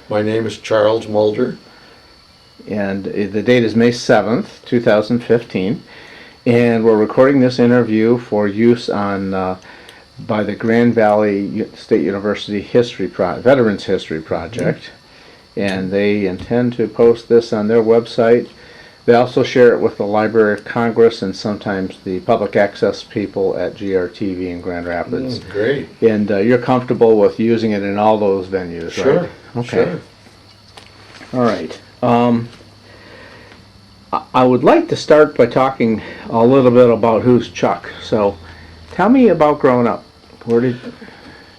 My name is Charles Mulder. And the date is May 7th, 2015. And we're recording this interview for use on by the Grand Valley State University Veterans History Project. And they intend to post this on their website. They also share it with the Library of Congress and sometimes the public access people at GRTV in Grand Rapids. Great. And you're comfortable with using it in all those venues, Sure. right? Okay. Sure. All right. I would like to start by talking a little bit about who's Chuck. So tell me about growing up.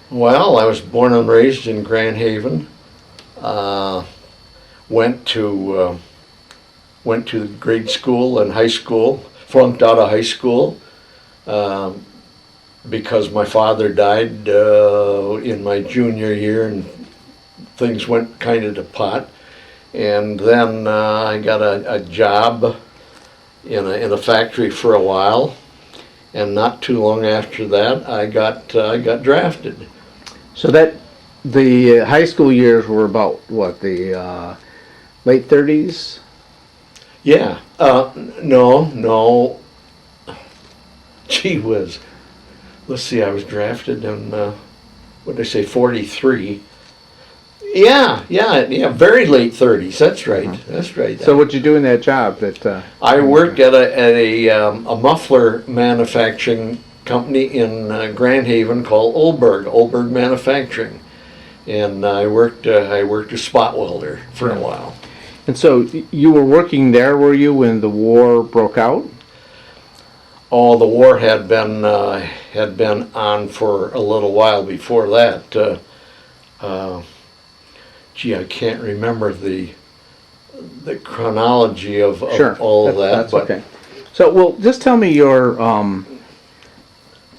Well, I was born and raised in Grand Haven. Went to grade school and high school. Flunked out of high school because my father died in my junior year, and things went kind of to pot. And then I got a job in a factory for a while, and not too long after that, I got drafted. So that the high school years were about what, the late 30s? Yeah. No. Gee whiz. Let's see. I was drafted in what did I say? 43. Yeah. Very late 30s. That's right. Uh-huh. That's right. So what'd you do in that job? I worked at a muffler manufacturing company in Grand Haven called Oldberg Manufacturing, and I worked a spot welder for a while. And so you were working there, were you, when the war broke out? Oh, the war had been on for a little while before that. I can't remember the chronology of Sure. all of that. That's okay. So, well, just tell me your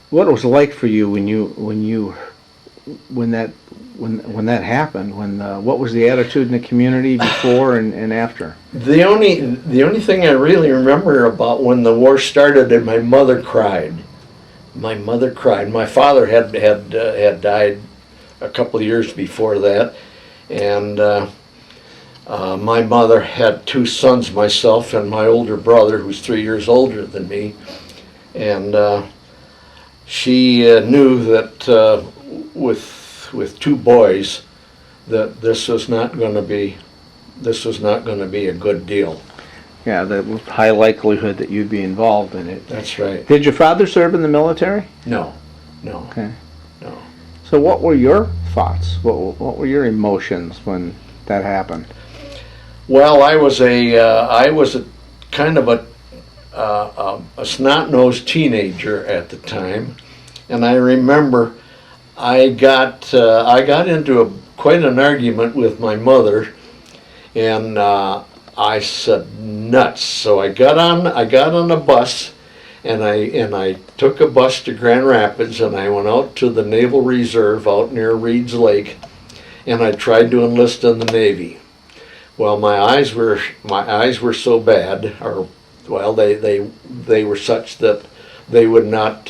what it was like for you when that happened. What was the attitude in the community before and after? The only thing I really remember about when the war started, and my mother cried. My mother cried. My father had died a couple of years before that, and my mother had two sons, myself and my older brother, who's 3 years older than me, and she knew that with two boys, that this was not going to be a good deal. Yeah, the high likelihood that you'd be involved in it. That's right. Did your father serve in the military? No. Okay. No. So what were your thoughts? What were your emotions when that happened? Well, I was a kind of a snot-nosed teenager at the time, and I remember I got into quite an argument with my mother, and I said nuts. So I got on a bus, and I took a bus to Grand Rapids, and I went out to the Naval Reserve out near Reed's Lake, and I tried to enlist in the Navy. Well, my eyes were so bad, or well, they were such that they would not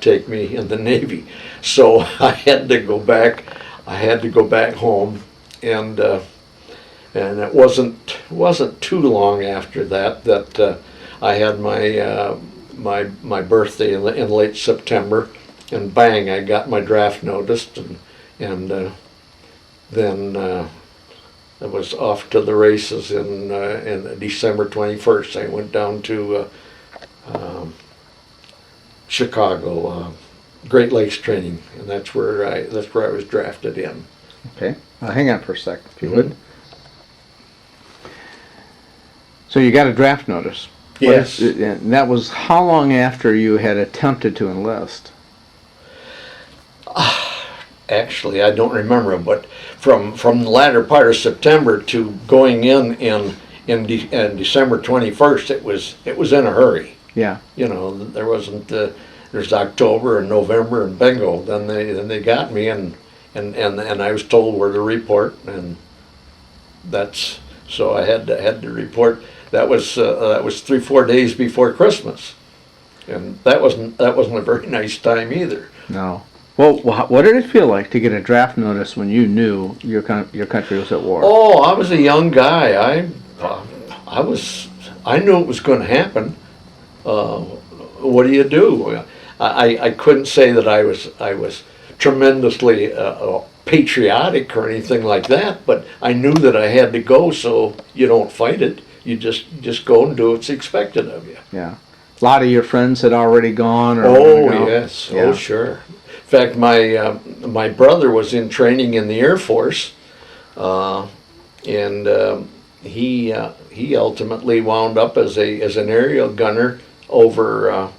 take me in the Navy. So I had to go back. I had to go back home, and it wasn't too long after that I had my birthday in late September, and bang, I got my draft notice, and then I was off to the races in December 21st. I went down to Chicago, Great Lakes training, and that's where I was drafted in. Okay, hang on for a second, if you would. So you got a draft notice. Yes. And that was how long after you had attempted to enlist? Actually, I don't remember, but from the latter part of September to going in December 21st, it was in a hurry. Yeah. You know, there wasn't. There's October and November and bingo. Then they got me, and I was told where to report, and that's so I had to report. That was 3-4 days before Christmas, and that wasn't a very nice time either. No. Well, what did it feel like to get a draft notice when you knew your country was at war? Oh, I was a young guy. I knew it was going to happen. What do you do? I couldn't say that I was tremendously patriotic or anything like that, but I knew that I had to go, so you don't fight it. You just go and do what's expected of you. Yeah. A lot of your friends had already gone. Or Oh, gone. yes. Yeah. Oh, sure. In fact, my brother was in training in the Air Force, and he ultimately wound up as an aerial gunner over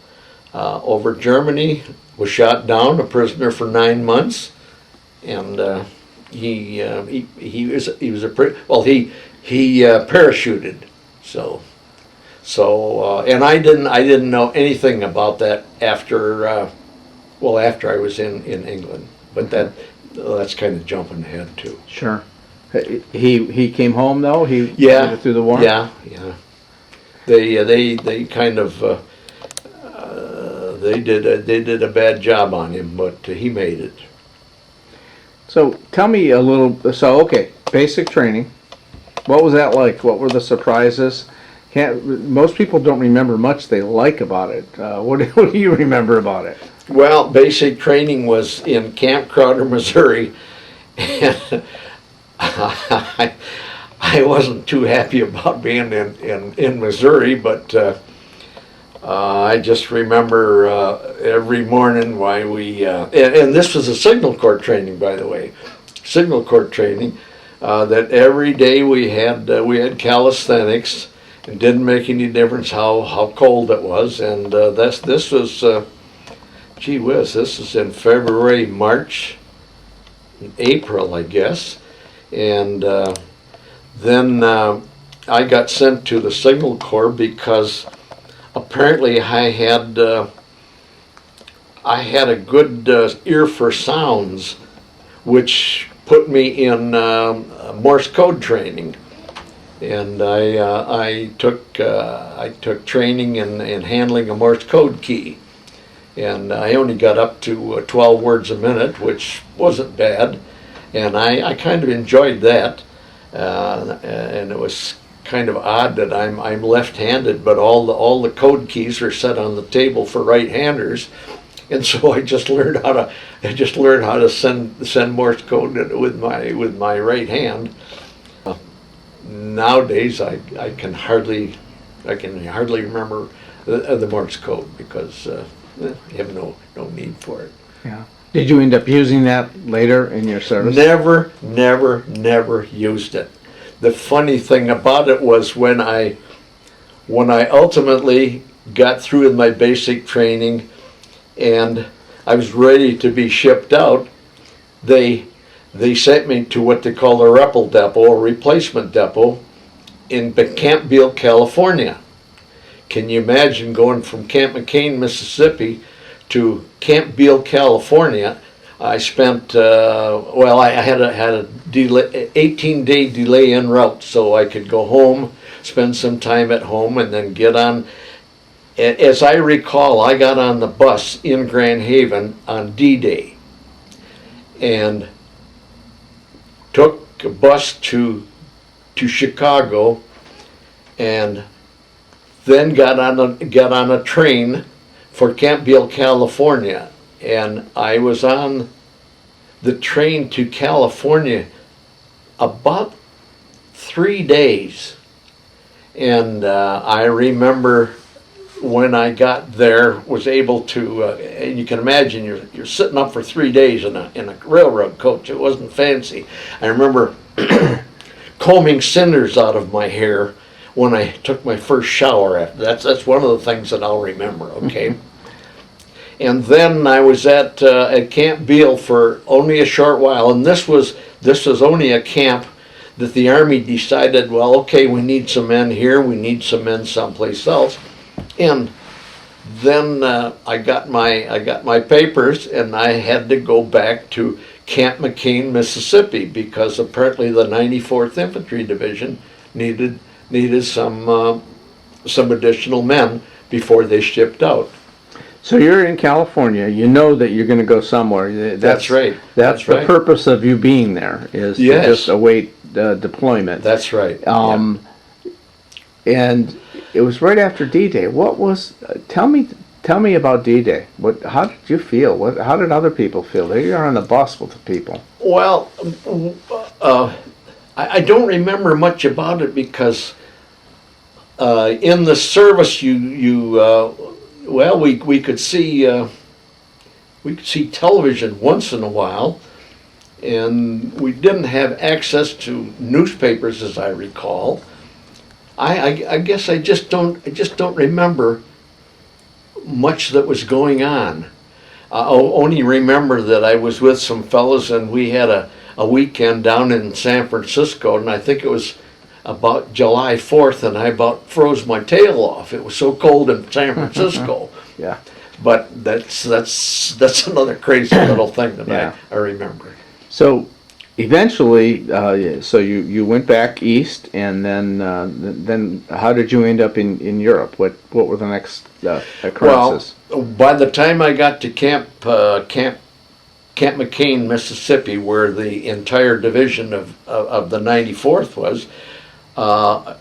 Germany. Was shot down, a prisoner for 9 months, and he parachuted. And I didn't know anything about that after I was in England, but that's kind of jumping ahead too. Sure. He came home though. He Yeah, made it through the war. Yeah. They kind of they did a bad job on him, but he made it. So tell me a little. So okay, basic training. What was that like? What were the surprises? Most people don't remember much they like about it. What do you remember about it? Well, basic training was in Camp Crowder, Missouri, and I wasn't too happy about being in Missouri, but I just remember every morning why and this was a Signal Corps training, by the way, Signal Corps training, that every day we had calisthenics. It didn't make any difference how cold it was, and this was, gee whiz, this was in February, March, April, I guess, and then I got sent to the Signal Corps because apparently I had a good ear for sounds, which put me in Morse code training. And I took training in handling a Morse code key, and I only got up to 12 words a minute, which wasn't bad, and I kind of enjoyed that. And it was kind of odd that I'm left-handed, but all the code keys are set on the table for right-handers, and so I just learned how to send Morse code with my right hand. Nowadays, I can hardly remember the Morse code because you have no need for it. Yeah. Did you end up using that later in your service? Never used it. The funny thing about it was when I ultimately got through with my basic training and I was ready to be shipped out, they sent me to what they call a REPL depot, a replacement depot, in Camp Beale, California. Can you imagine going from Camp McCain, Mississippi to Camp Beale, California? I spent, I had a 18-day delay en route, so I could go home, spend some time at home, and then get on. As I recall, I got on the bus in Grand Haven on D-Day and took a bus to Chicago, and then got on a train for Camp Beale, California, and I was on the train to California about 3 days, and I remember when I got there was able to, and you can imagine you're sitting up for 3 days in a railroad coach. It wasn't fancy. I remember combing cinders out of my hair when I took my first shower. That's one of the things that I'll remember. Okay. And then I was at Camp Beale for only a short while, and this was only a camp that the Army decided, well, okay, we need some men here, we need some men someplace else. And then I got my papers, and I had to go back to Camp McCain, Mississippi, because apparently the 94th Infantry Division needed some additional men before they shipped out. So you're in California. You know that you're going to go somewhere. That's right. That's the purpose of you being there, is to just await deployment. That's right. And it was right after D-Day. What was? Tell me about D-Day. How did you feel? How did other people feel? There you are on the bus with the people. Well, I don't remember much about it because in the service we could see television once in a while, and we didn't have access to newspapers, as I recall. I guess I just don't remember much that was going on. I only remember that I was with some fellows and we had a weekend down in San Francisco, and I think it was about July 4th, and I about froze my tail off. It was so cold in San Francisco. Yeah. But that's another crazy little thing that I remember. So eventually, so you went back east, and then how did you end up in Europe? What were the next occurrences? Well, by the time I got to Camp McCain, Mississippi, where the entire division of the 94th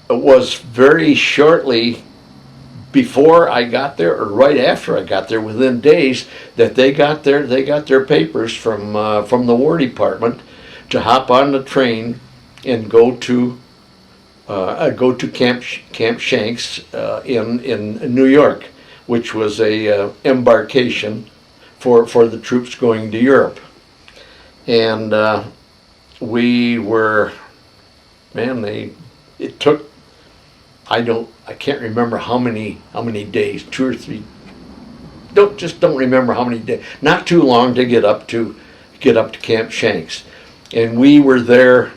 was very shortly before I got there, or right after I got there, within days, that they got their papers from the War Department to hop on the train and go to Camp Shanks in New York, which was a embarkation for the troops going to Europe. And we were, it took, I can't remember how many days, 2 or 3. Don't remember how many days. Not too long to get up to Camp Shanks, and we were there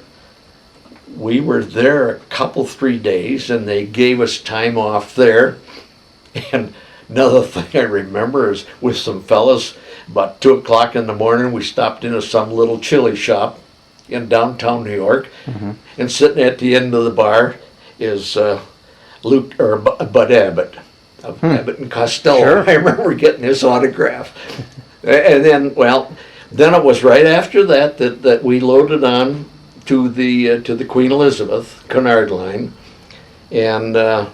a couple, 3 days, and they gave us time off there. And another thing I remember is with some fellas, about 2 o'clock in the morning, we stopped into some little chili shop in downtown New York, and sitting at the end of the bar is Bud Abbott of Abbott and Costello. Sure. I remember getting his autograph. And then it was right after that we loaded on to the Queen Elizabeth Cunard line, and that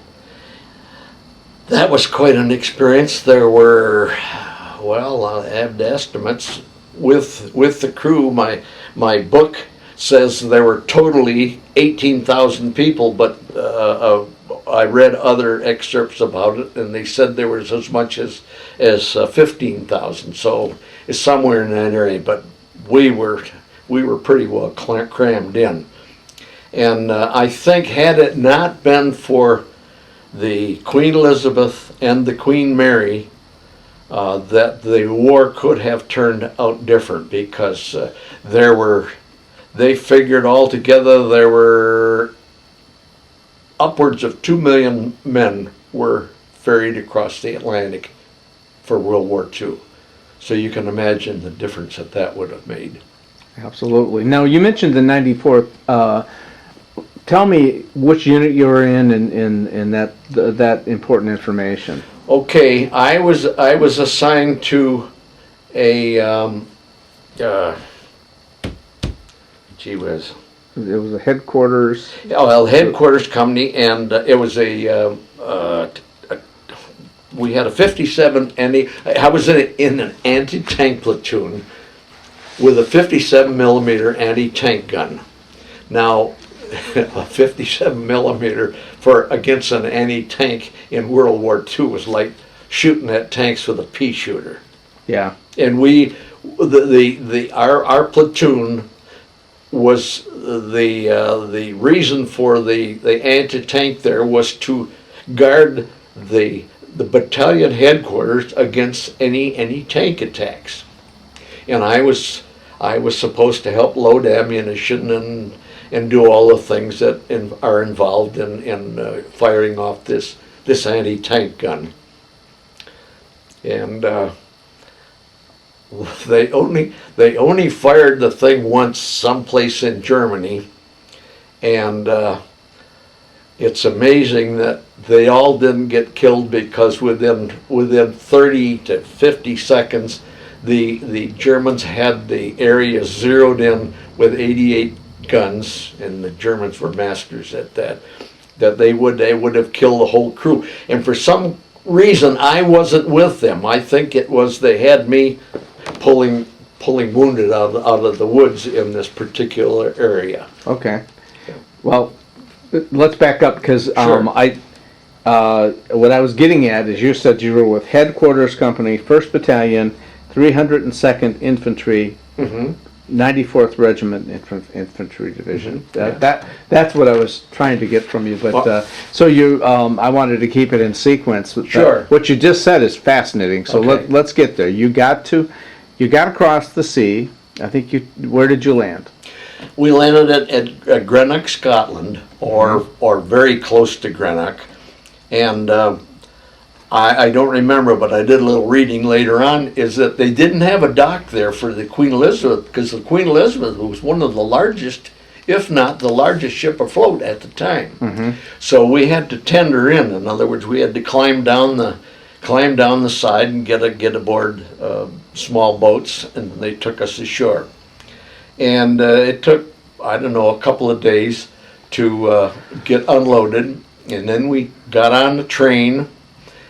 was quite an experience. There were, I have estimates with the crew. My book says there were totally 18,000 people, but I read other excerpts about it, and they said there was as much as 15,000. So it's somewhere in that area. But we were pretty well crammed in, and I think had it not been for the Queen Elizabeth and the Queen Mary, that the war could have turned out different, because they figured altogether there were upwards of 2 million men were ferried across the Atlantic for World War II. So you can imagine the difference that would have made. Absolutely. Now, you mentioned the 94th. Tell me which unit you were in that important information. Okay, I was assigned to a gee whiz. It was a headquarters. Headquarters company, and it was we had a 57 I was in an anti-tank platoon with a 57 millimeter anti-tank gun. Now, a 57 millimeter against an anti-tank in World War II was like shooting at tanks with a pea shooter. Yeah. And our platoon was the reason for the anti-tank there was to guard the battalion headquarters against any tank attacks. And I was supposed to help load ammunition and do all the things that are involved in firing off this anti-tank gun. And they only fired the thing once someplace in Germany, and it's amazing that they all didn't get killed because within 30 to 50 seconds, the Germans had the area zeroed in with 88 guns, and the Germans were masters at that. That they would have killed the whole crew. And for some reason, I wasn't with them. I think it was they had me pulling wounded out of the woods in this particular area. Okay. Well, let's back up because Sure. what I was getting at is you said you were with Headquarters Company, 1st Battalion, 302nd Infantry, Mm-hmm. 94th Regiment Infantry Division. Mhm, yeah. That's what I was trying to get from you. But Well- so you, I wanted to keep it in sequence. Sure. What you just said is fascinating. So Okay. let's get there. You got across the sea. I think where did you land? We landed at Greenock, Scotland, or very close to Greenock, and I don't remember, but I did a little reading later on. Is that they didn't have a dock there for the Queen Elizabeth because the Queen Elizabeth was one of the largest, if not the largest ship afloat at the time. Mm-hmm. So we had to tender in. In other words, we had to climb down the side and get aboard small boats, and they took us ashore. And it took, I don't know, a couple of days to get unloaded, and then we got on the train,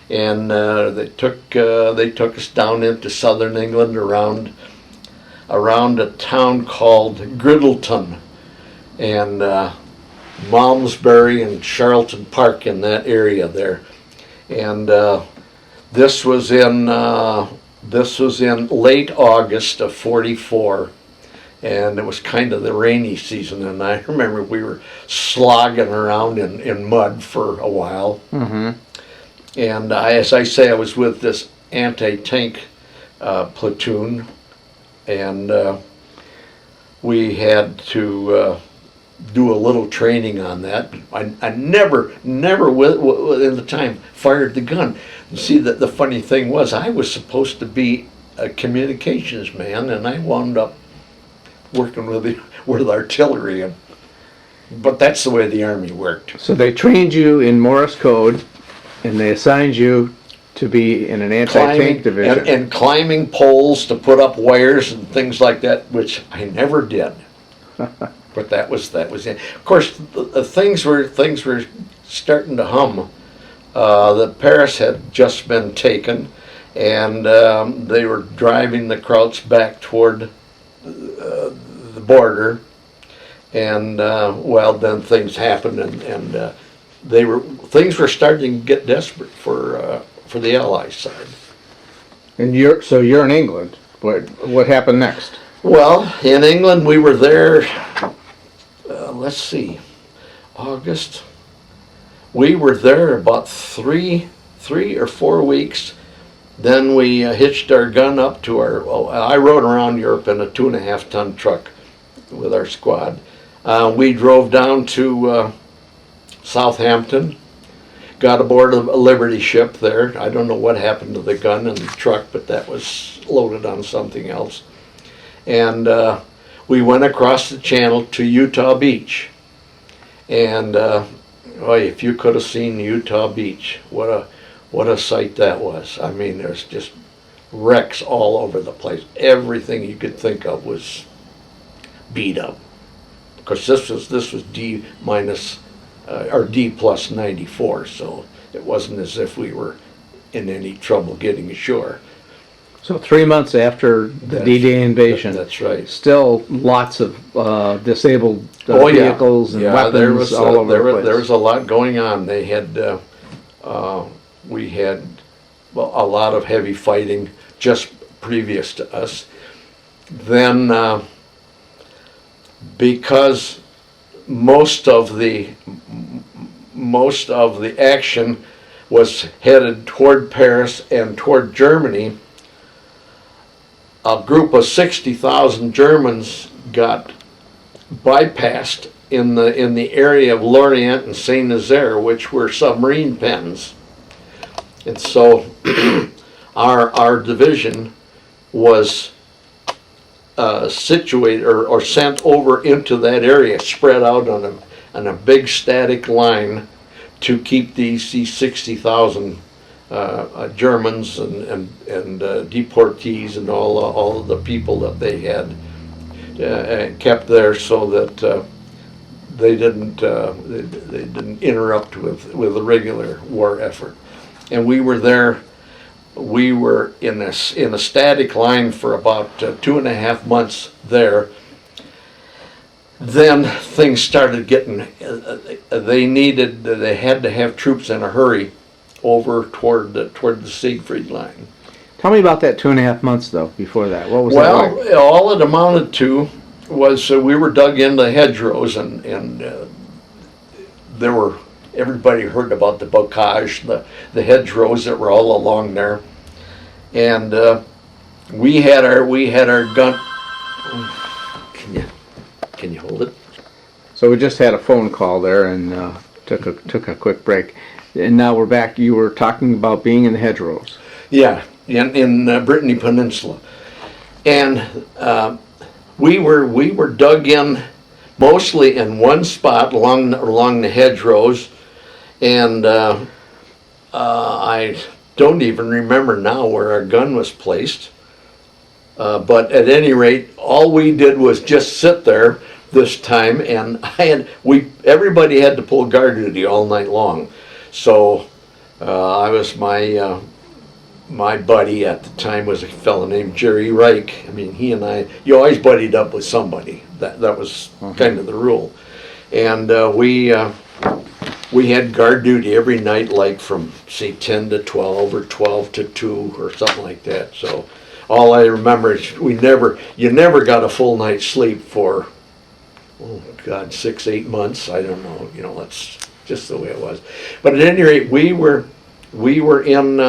and they took us down into southern England around a town called Griddleton, and Malmesbury and Charlton Park in that area there, and this was in late August of '44. And it was kind of the rainy season, and I remember we were slogging around in mud for a while. Mm-hmm. And as I say, I was with this anti-tank platoon, and we had to do a little training on that. I never in the time fired the gun. You see, the funny thing was I was supposed to be a communications man, and I wound up working with artillery, but that's the way the Army worked. So they trained you in Morse code, and they assigned you to be in an anti-tank division. And climbing poles to put up wires and things like that, which I never did. But that was it. Of course, the things were starting to hum. The Paris had just been taken, and they were driving the Krauts back toward the border, and well, then things happened, and things were starting to get desperate for the Allies side. And you're in England. What happened next? Well, in England we were there. Let's see, August. We were there about three or 4 weeks. Then we hitched our gun up to I rode around Europe in a 2.5 ton truck with our squad. We drove down to Southampton, got aboard a Liberty ship there. I don't know what happened to the gun and the truck, but that was loaded on something else. And we went across the channel to Utah Beach. And if you could have seen Utah Beach, what a sight that was. I mean, there's just wrecks all over the place. Everything you could think of was beat up. Because this was D minus or D plus 94, so it wasn't as if we were in any trouble getting ashore. So 3 months after the D-Day invasion. That's right. Still lots of disabled Oh, yeah. vehicles and Yeah, weapons all over the place. There was a lot going on. They had, we had a lot of heavy fighting just previous to us. Then, because most of the action was headed toward Paris and toward Germany, a group of 60,000 Germans got bypassed in the area of Lorient and Saint-Nazaire, which were submarine pens. And so our division was situated or sent over into that area, spread out on a big static line to keep these 60,000 Germans and deportees and all of the people that they had kept there, so that they didn't interrupt with the regular war effort. And we were there. We were in a static line for about 2.5 months there. Then things started getting. They had to have troops in a hurry over toward the Siegfried line. Tell me about that 2.5 months though. Before that, what was that like? Well, all it amounted to was we were dug into hedgerows, and there were. Everybody heard about the bocage, the hedgerows that were all along there, and we had our gun. Can you hold it? So we just had a phone call there and took a quick break, and now we're back. You were talking about being in the hedgerows. Yeah, in Brittany Peninsula, and we were dug in mostly in one spot along the hedgerows. And I don't even remember now where our gun was placed. But at any rate, all we did was just sit there this time, and everybody had to pull guard duty all night long. So my buddy at the time was a fellow named Jerry Reich. I mean, he and I, you always buddied up with somebody. That was kind of the rule. And we had guard duty every night, like from say 10 to 12 or 12 to 2 or something like that. So all I remember is you never got a full night's sleep for, 6-8 months. I don't know. That's just the way it was. But at any rate, we were in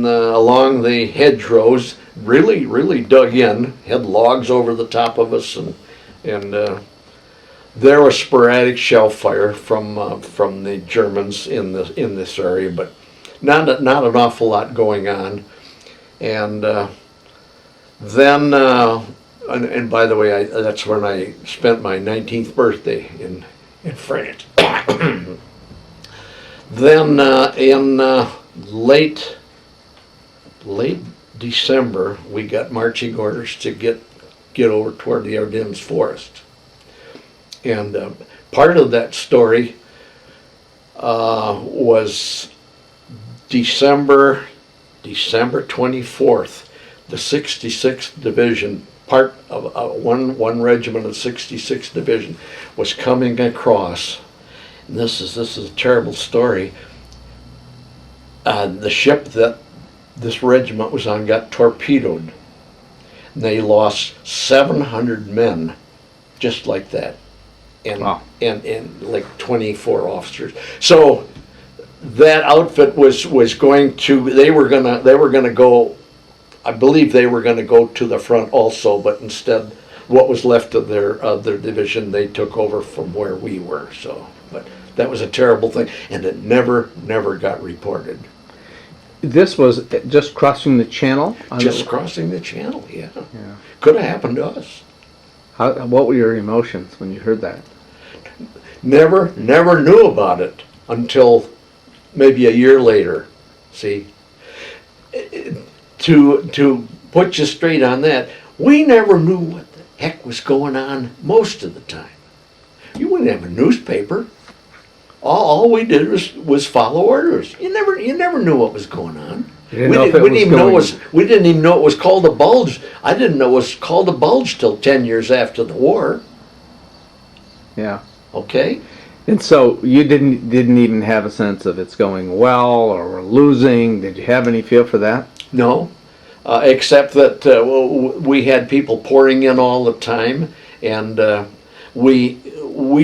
along the hedgerows, really dug in, had logs over the top of us, and there was sporadic shell fire from the Germans in this area, but not an awful lot going on. And then, and by the way, that's when I spent my 19th birthday in France. Then in late December, we got marching orders to get over toward the Ardennes forest. And part of that story was December 24th, the 66th Division, part of one regiment of 66th Division, was coming across. And this is a terrible story. The ship that this regiment was on got torpedoed. And they lost 700 men, just like that. And, wow. and like 24 officers. So that outfit was going to. They were gonna go. I believe they were gonna go to the front also, but instead, what was left of their division, they took over from where we were. So, but that was a terrible thing, and it never got reported. This was just crossing the channel. Crossing the channel, yeah. Could have happened to us. What were your emotions when you heard that? Never knew about it until maybe a year later. See, to put you straight on that, we never knew what the heck was going on most of the time. You wouldn't have a newspaper. All we did was follow orders. You never knew what was going on. We didn't even know it was called a Bulge. I didn't know it was called a Bulge till 10 years after the war. Yeah. Okay. And so you didn't even have a sense of it's going well or we're losing. Did you have any feel for that? No, except that we had people pouring in all the time, and we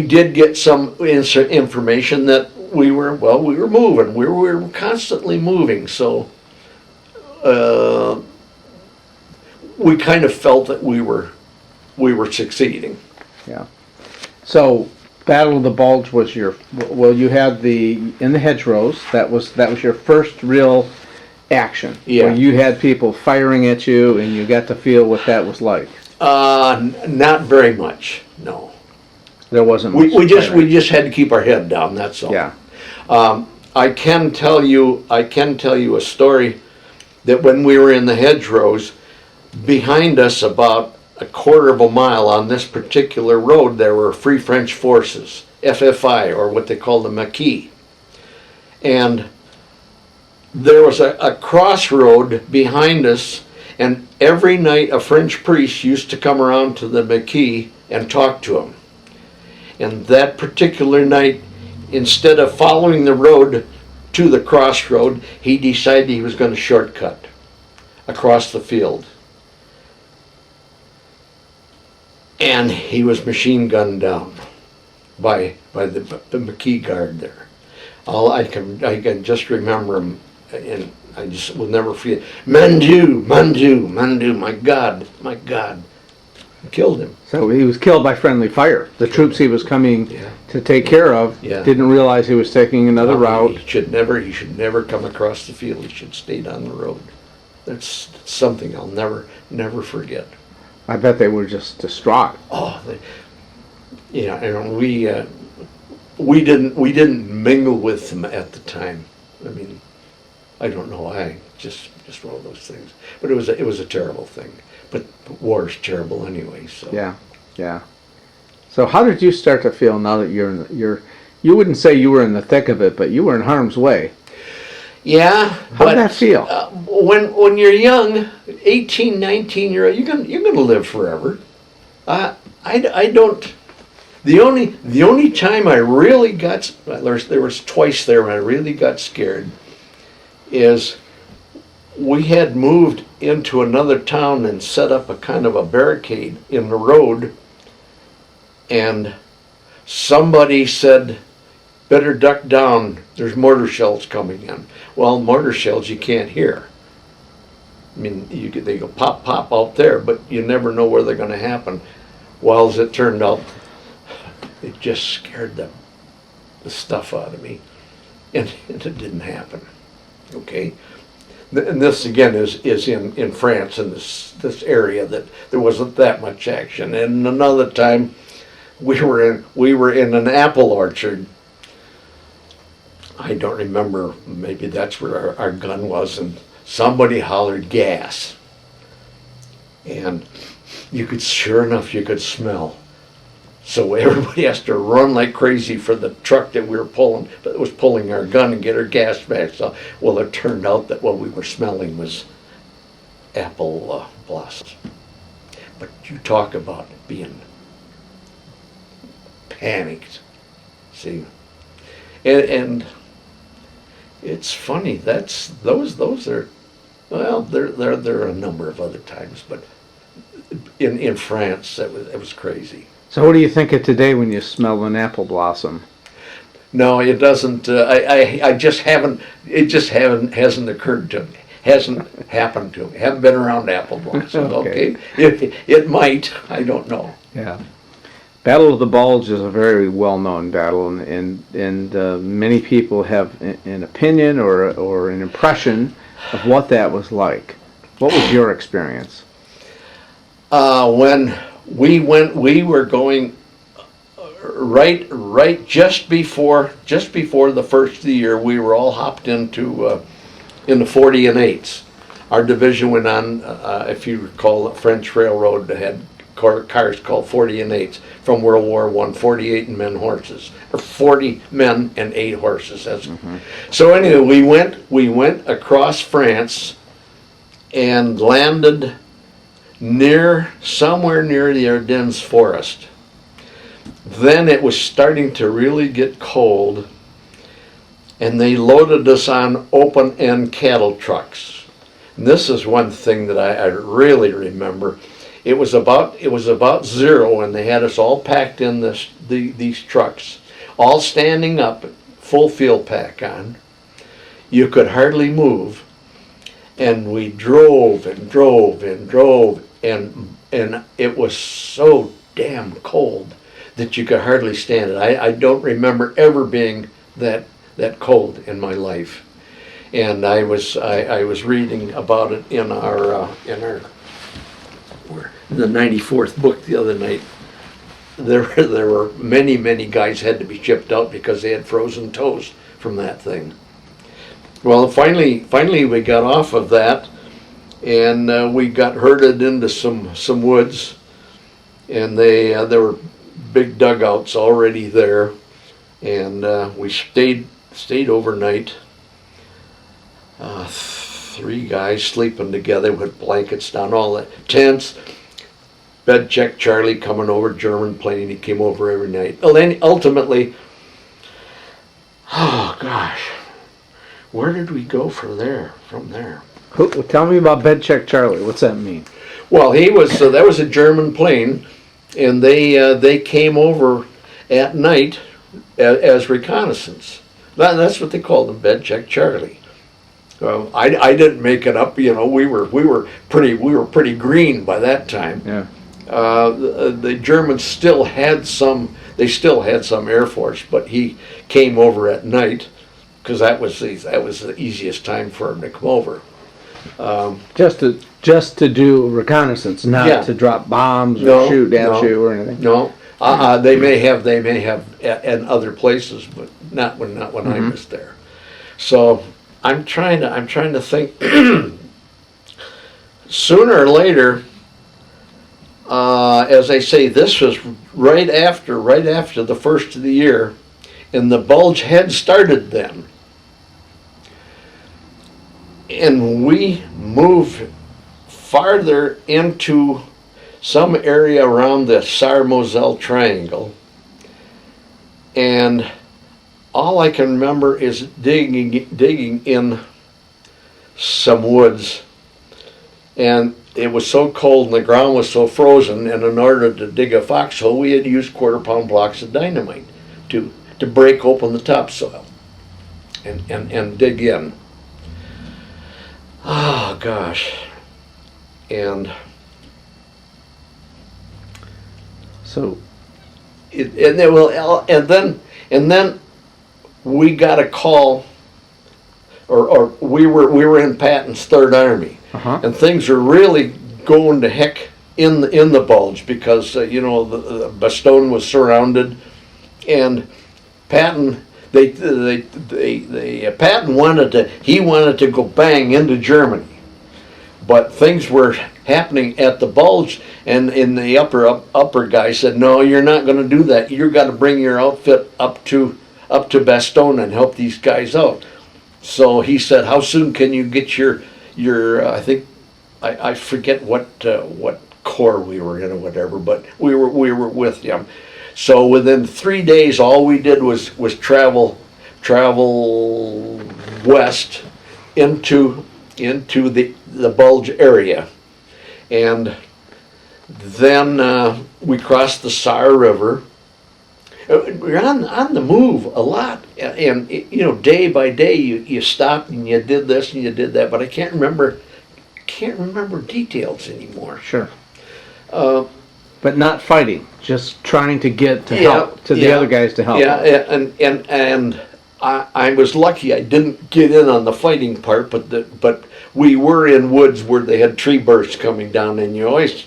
did get some information that we were moving. We were constantly moving, so we kind of felt that we were succeeding. Yeah. So Battle of the Bulge was you had in the hedgerows. That was your first real action. Yeah. Where you had people firing at you, and you got to feel what that was like. Not very much, no. There wasn't We much just firing. had to keep our head down. That's all. Yeah. I can tell you a story that when we were in the hedgerows, behind us about a quarter of a mile on this particular road, there were Free French Forces, FFI, or what they call the Maquis. And there was a crossroad behind us, and every night a French priest used to come around to the Maquis and talk to him. And that particular night, instead of following the road to the crossroad, he decided he was going to shortcut across the field. And he was machine gunned down by the Maquis guard there. I can just remember him, and I just will never forget. Mon Dieu, mon Dieu, mon Dieu, my God, my God. Killed him. So he was killed by friendly fire. The troops he was coming Yeah. to take care of didn't realize he was taking another route. He should never come across the field. He should stay down the road. That's something I'll never forget. I bet they were just distraught. Oh, and we didn't mingle with them at the time. I mean, I don't know why. Just one of those things. But it was a terrible thing. But war is terrible anyway. So Yeah. So how did you start to feel now that you wouldn't say you were in the thick of it, but you were in harm's way? Yeah. How did that feel? When you're young, 18, 19-year-old, you're gonna live forever. I don't. The only time I really got, there was twice there when I really got scared, is we had moved into another town and set up a kind of a barricade in the road, and somebody said, better duck down, there's mortar shells coming in. Well, mortar shells you can't hear. I mean, they go pop, pop out there, but you never know where they're going to happen. Well, as it turned out, it just scared the stuff out of me, and it didn't happen. Okay, and this again is in France, in this area that there wasn't that much action. And another time, we were in an apple orchard. I don't remember. Maybe that's where our gun was, and somebody hollered gas, and sure enough, you could smell. So everybody has to run like crazy for the truck that we were pulling, that was pulling our gun and get our gas back. So, well, it turned out that what we were smelling was apple blossoms. But you talk about being panicked, see, and it's funny. Those are, well, there are a number of other times, but in France, it was crazy. So what do you think of today when you smell an apple blossom? No, it doesn't. I just haven't. It just hasn't occurred to me. Hasn't happened to me. Haven't been around apple blossoms. Okay, it might. I don't know. Yeah. Battle of the Bulge is a very well-known battle, and many people have an opinion or an impression of what that was like. What was your experience? When we were going right just before the first of the year. We were all hopped into in the 40 and 8s. Our division went on, if you recall, the French Railroad had cars called 40 and 8s from World War I, 48 men horses, or 40 men and 8 horses. So anyway, we went across France and landed somewhere near the Ardennes forest. Then it was starting to really get cold, and they loaded us on open-end cattle trucks. And this is one thing that I really remember. It was about zero, and they had us all packed in these trucks, all standing up, full field pack on. You could hardly move, and we drove and drove and drove, and it was so damn cold that you could hardly stand it. I don't remember ever being that cold in my life. And I was reading about it in the 94th book the other night. there were many guys had to be shipped out because they had frozen toes from that thing. Well, finally we got off of that, and we got herded into some woods, and there were big dugouts already there, and we stayed overnight. 3 guys sleeping together with blankets down, all that tents. Bed check Charlie coming over, German plane. He came over every night. Well, then ultimately, oh gosh, where did we go from there? Tell me about Bed Check Charlie. What's that mean? Well, that was a German plane, and they came over at night as reconnaissance. That's what they called them, Bed Check Charlie. I didn't make it up. You know, we were pretty green by that time. Yeah. The Germans still had some. They still had some Air Force, but he came over at night because that was the easiest time for him to come over. Just to do reconnaissance, not to drop bombs or shoot at you or anything. No, they may have at other places, but not when I was there. So I'm trying to think. Sooner or later, as I say, this was right after the first of the year, and the Bulge had started then. And we moved farther into some area around the Saar-Moselle Triangle, and all I can remember is digging in some woods, and it was so cold and the ground was so frozen, and in order to dig a foxhole, we had used quarter-pound blocks of dynamite to break open the topsoil and dig in. Oh gosh. And so and then we got a call, or we were in Patton's Third Army, and things are really going to heck in the Bulge because the Bastogne was surrounded, and Patton. Patton wanted to go bang into Germany, but things were happening at the Bulge, and in the upper guy said, no, you're not going to do that. You've got to bring your outfit up to Bastogne and help these guys out. So he said, how soon can you get your I think I forget what corps we were in or whatever, but we were with him. So within 3 days, all we did was travel west into the Bulge area, and then we crossed the Saar River. We're on the move a lot, and day by day you stopped and you did this and you did that, but I can't remember details anymore. Sure. But not fighting, just trying to get to help to the other guys to help. Yeah, and I was lucky I didn't get in on the fighting part, but we were in woods where they had tree bursts coming down, and you're always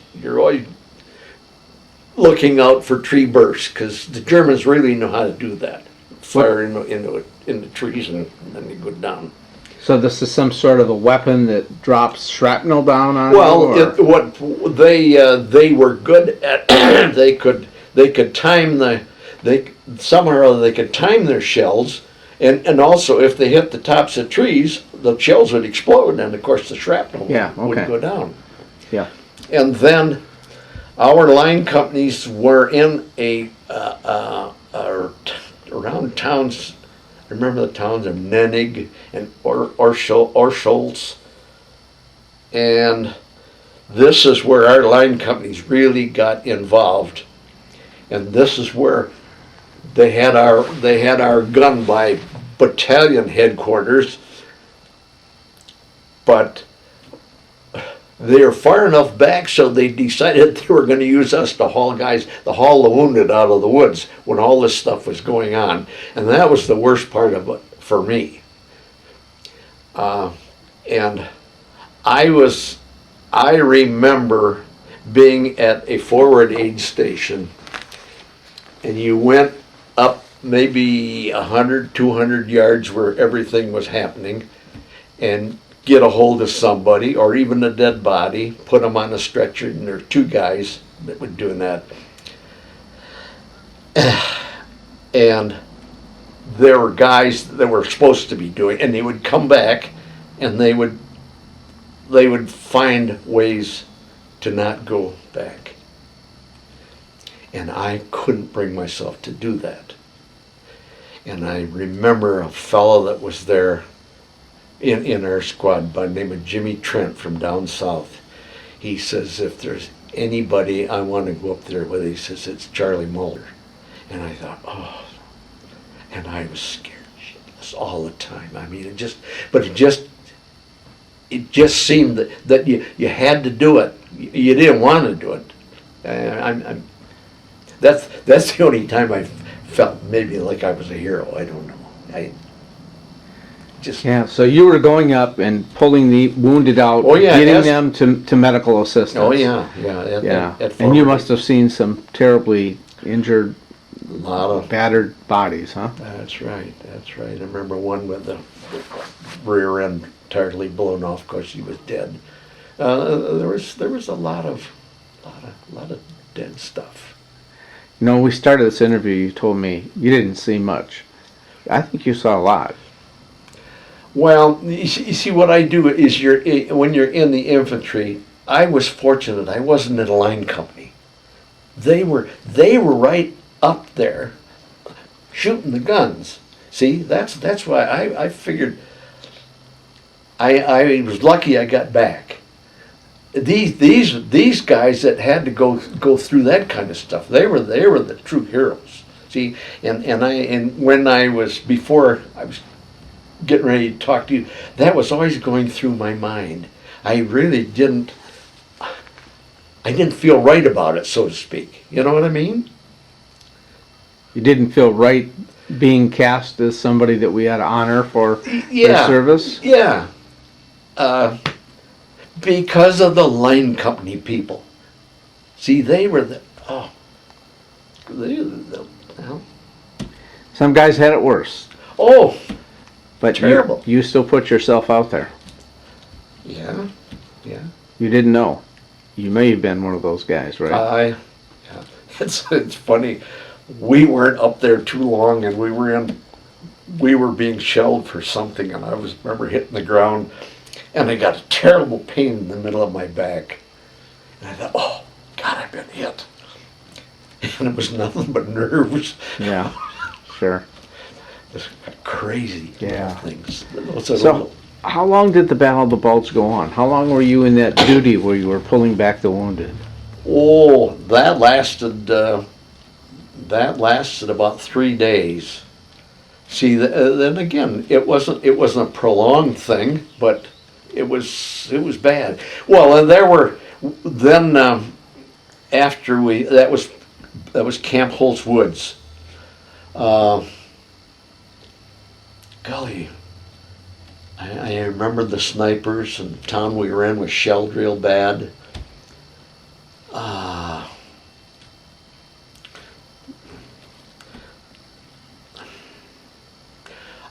looking out for tree bursts because the Germans really know how to do that. Fire into trees and then they go down. So this is some sort of a weapon that drops shrapnel down on you? Well, they were good at they could time somehow they could time their shells, and also if they hit the tops of trees, the shells would explode, and of course the shrapnel would go down. Yeah. And then our line companies were in around towns. I remember the towns of Nennig and Orscholz, and this is where our line companies really got involved, and this is where they had our gun by battalion headquarters, but they were far enough back so they decided they were going to use us to haul the wounded out of the woods when all this stuff was going on. And that was the worst part of it for me. And I remember being at a forward aid station and you went up maybe 100, 200 yards where everything was happening, and get a hold of somebody, or even a dead body, put them on a stretcher, and there were two guys that were doing that. And there were guys that were supposed to be doing, and they would come back, and they would find ways to not go back. And I couldn't bring myself to do that. And I remember a fellow that was there in our squad by the name of Jimmy Trent from down south. He says, if there's anybody I want to go up there with, he says, it's Charlie Mulder. And I thought, oh, and I was scared shitless all the time. I mean, it just seemed that you had to do it. You didn't want to do it. That's the only time I felt maybe like I was a hero. I don't know. Yeah, so you were going up and pulling the wounded out, Oh, yeah, getting them to medical assistance. Oh yeah. And you must have seen some terribly injured, a lot of battered bodies, huh? That's right. I remember one with the rear end entirely blown off because he was dead. There was a lot of dead stuff. You know, when we started this interview, you told me you didn't see much. I think you saw a lot. Well, you see, what I do is when you're in the infantry, I was fortunate. I wasn't in a line company. They were right up there shooting the guns. See, that's why I figured I was lucky I got back. These guys that had to go through that kind of stuff, they were the true heroes. See, and when before I was getting ready to talk to you, that was always going through my mind. I really didn't feel right about it, so to speak. You know what I mean? You didn't feel right being cast as somebody that we had to honor for their service? Yeah. Because of the line company people. See, they were Some guys had it worse. Oh, but terrible. You still put yourself out there. Yeah. You didn't know. You may have been one of those guys, right? Yeah. It's funny. We weren't up there too long, and we were being shelled for something, and I remember hitting the ground, and I got a terrible pain in the middle of my back. And I thought, oh, God, I've been hit. And it was nothing but nerves. Yeah, sure. Just crazy things. So, how long did the Battle of the Bulge go on? How long were you in that duty where you were pulling back the wounded? Oh, that lasted about 3 days. See, then again, it wasn't a prolonged thing, but it was bad. Well, and there were after that was Camp Holt's Woods. Golly, I remember the snipers, and the town we were in was shelled real bad.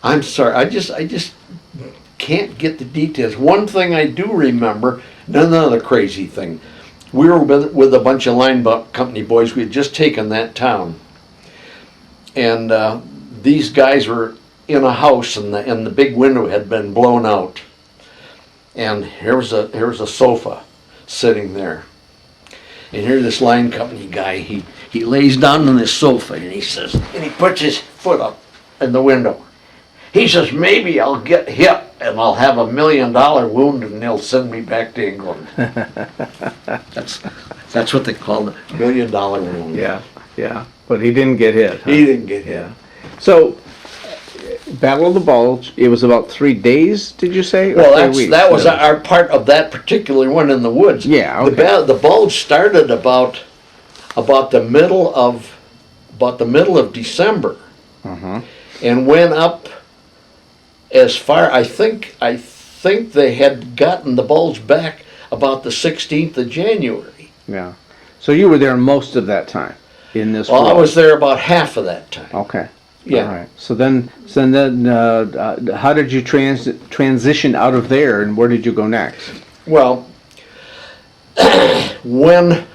I'm sorry, I just can't get the details. One thing I do remember, another crazy thing. We were with a bunch of line company boys. We had just taken that town, and these guys were in a house, and the big window had been blown out. And here was a sofa sitting there. And here this line company guy, he lays down on this sofa, and he says, and he puts his foot up in the window. He says, maybe I'll get hit and I'll have $1 million wound and they'll send me back to England. That's what they call it, $1 million wound. Yeah. But he didn't get hit. Huh? He didn't get hit. So, Battle of the Bulge, it was about 3 days, did you say? Or Well, 3 weeks? that was our part of that particular one in the woods. Yeah, okay. The Bulge started about the middle of December, and went up as far. I think they had gotten the Bulge back about the 16th of January. Yeah. So you were there most of that time. in this Well, I war? was there about half of that time. Okay. Yeah. All right. So then, how did you transition out of there, and where did you go next? Well, when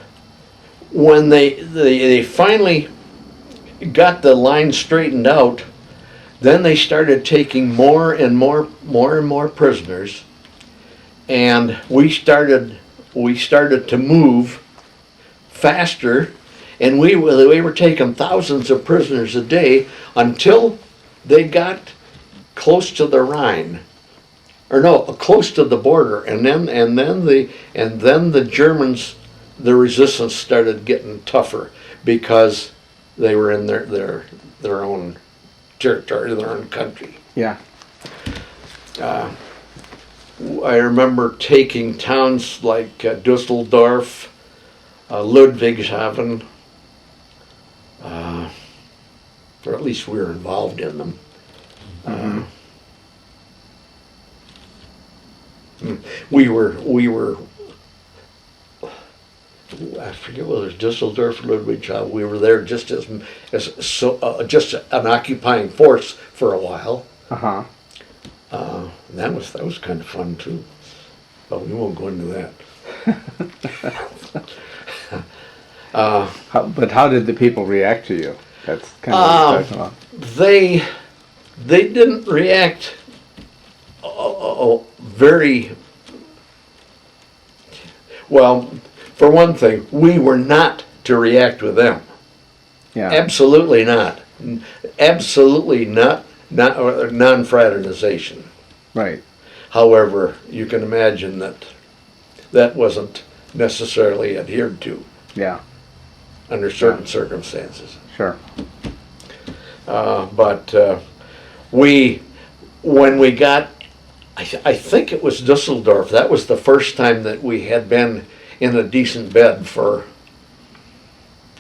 they finally got the line straightened out, then they started taking more and more prisoners, and we started to move faster, and we were taking thousands of prisoners a day until they got close to the Rhine, or no, close to the border, and then the Germans, the resistance started getting tougher because they were in their own territory, their own country. Yeah. I remember taking towns like Dusseldorf, Ludwigshafen, or at least we were involved in them. We were. I forget whether it's Dusseldorf or Ludwigshafen. We were there just just an occupying force for a while. Uh-huh. And that was kind of fun too, but we won't go into that. But how did the people react to you? That's kind of what you're talking about. They didn't react very well. For one thing, we were not to react with them. Yeah. Absolutely not. Absolutely not. Non-fraternization. Right. However, you can imagine that wasn't necessarily adhered to Yeah. under certain circumstances. Sure. But when we got, I think it was Dusseldorf, that was the first time that we had been in a decent bed for,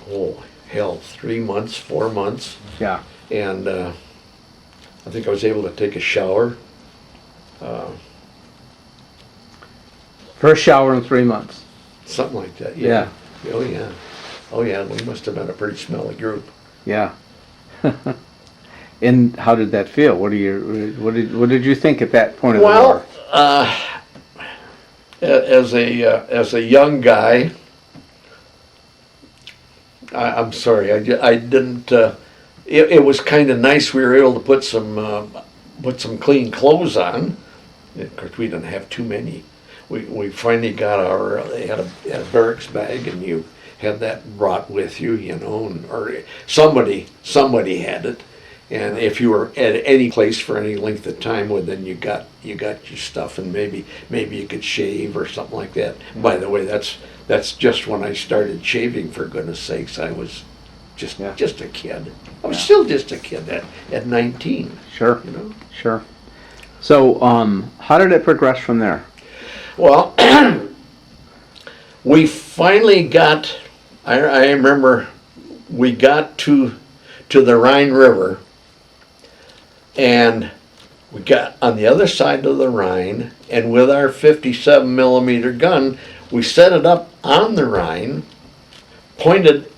3 months, 4 months. Yeah. And I think I was able to take a shower. First shower in 3 months. Something like that, Yeah. yeah. Oh, yeah. Oh, yeah, we must have been a pretty smelly group. Yeah. And how did that feel? What did you think at that point of the war? As a young guy, I'm sorry, I didn't. It was kind of nice. We were able to put some clean clothes on. Of course, we didn't have too many. We finally got they had a barracks bag, and you had that brought with you, or somebody had it. And if you were at any place for any length of time, well, then you got your stuff, and maybe you could shave or something like that. By the way, that's just when I started shaving. For goodness sakes, I was just a kid. I was still just a kid at 19. Sure. Sure. So, how did it progress from there? Well, we finally got. I remember we got to the Rhine River. And we got on the other side of the Rhine, and with our 57 millimeter gun, we set it up on the Rhine, pointed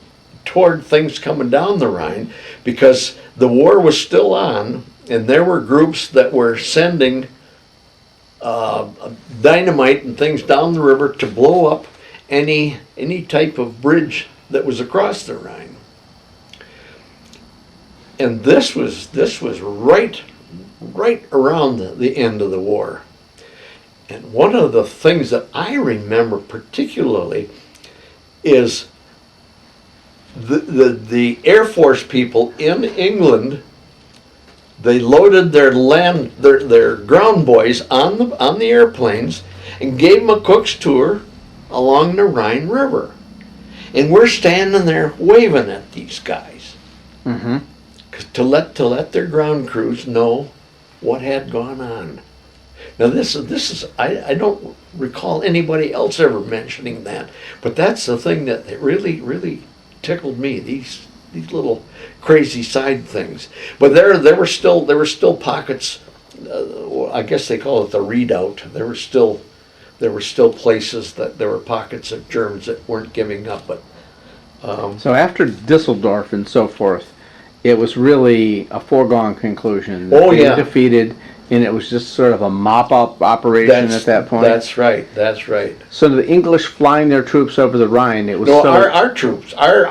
toward things coming down the Rhine, because the war was still on, and there were groups that were sending dynamite and things down the river to blow up any type of bridge that was across the Rhine. And this was right around the end of the war. And one of the things that I remember particularly is the Air Force people in England. They loaded their ground boys on the airplanes and gave them a cook's tour along the Rhine River. And we're standing there waving at these guys. Mm-hmm. To let their ground crews know what had gone on. Now this is I don't recall anybody else ever mentioning that, but that's the thing that really tickled me. These little crazy side things. But there were still pockets. I guess they call it the redoubt. There were still places that there were pockets of Germans that weren't giving up, but So after Düsseldorf and so forth, it was really a foregone conclusion that Oh, they yeah. were defeated, and it was just sort of a mop-up operation at that point. That's right. That's right. So the English flying their troops over the Rhine, it was No, so... our troops, our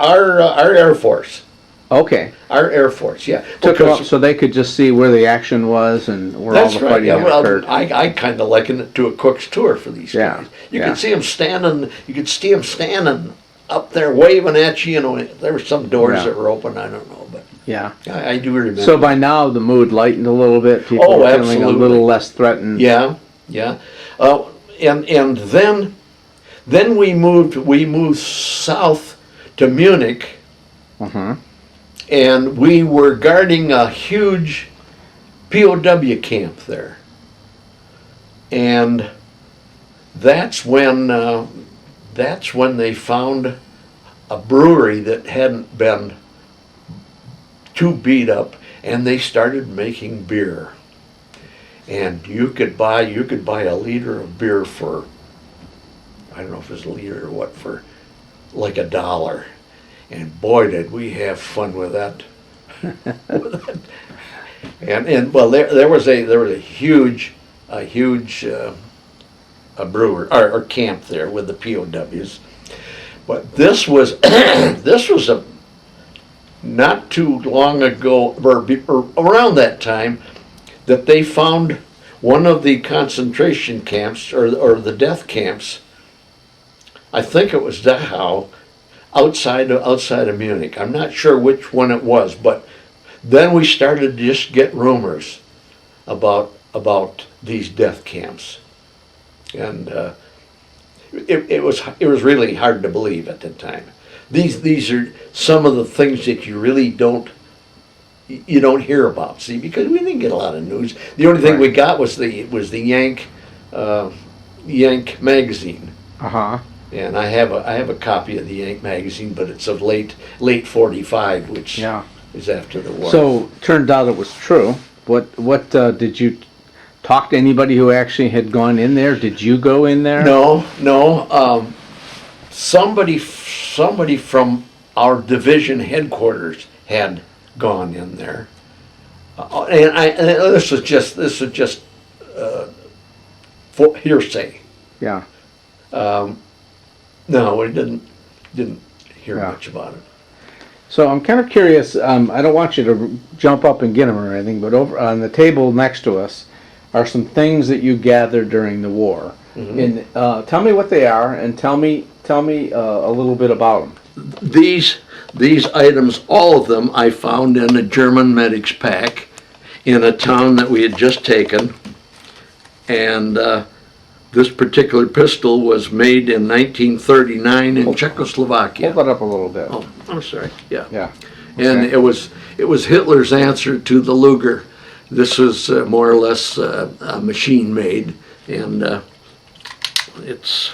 Air Force. Okay. Our Air Force, yeah. Took them up so they could just see where the action was and where all That's the right. fighting Yeah, had well, occurred. I kind of liken it to a cook's tour for these Yeah, guys. You yeah. could see them standing. You could see them standing up there, waving at you. You know, there were some doors Yeah. that were open. I don't know, but Yeah. I do remember. So by now the mood lightened a little bit. People Oh, were feeling a absolutely. little less threatened. Yeah, yeah. And then we moved south to Munich, Uh-huh. and we were guarding a huge POW camp there. And that's when they found a brewery that hadn't been too beat up, and they started making beer. And you could buy a liter of beer for, I don't know if it was a liter or what, for like $1. And boy, did we have fun with that. And well, there was a huge a brewer or camp there with the POWs. But this was this was a not too long ago, or around that time, that they found one of the concentration camps or the death camps. I think it was Dachau, outside of Munich. I'm not sure which one it was, but then we started to just get rumors about these death camps, and it was really hard to believe at the time. These are some of the things that you really don't hear about. See, because we didn't get a lot of news. The only thing we got was the Yank magazine. Uh-huh. And I have a copy of the Yank magazine, but it's of late '45, which is after the war. So turned out it was true. What did you talk to anybody who actually had gone in there? Did you go in there? No. Somebody from our division headquarters had gone in there, and this was just for hearsay. Yeah. No, we didn't hear much about it. So I'm kind of curious. I don't want you to jump up and get them or anything, but over on the table next to us are some things that you gathered during the war. And tell me what they are, and tell me a little bit about them. These items, all of them, I found in a German medic's pack in a town that we had just taken, and this particular pistol was made in 1939 in Czechoslovakia. Hold that up a little bit. Oh, I'm sorry. Yeah. Yeah. And it was Hitler's answer to the Luger. This was more or less machine made, and there's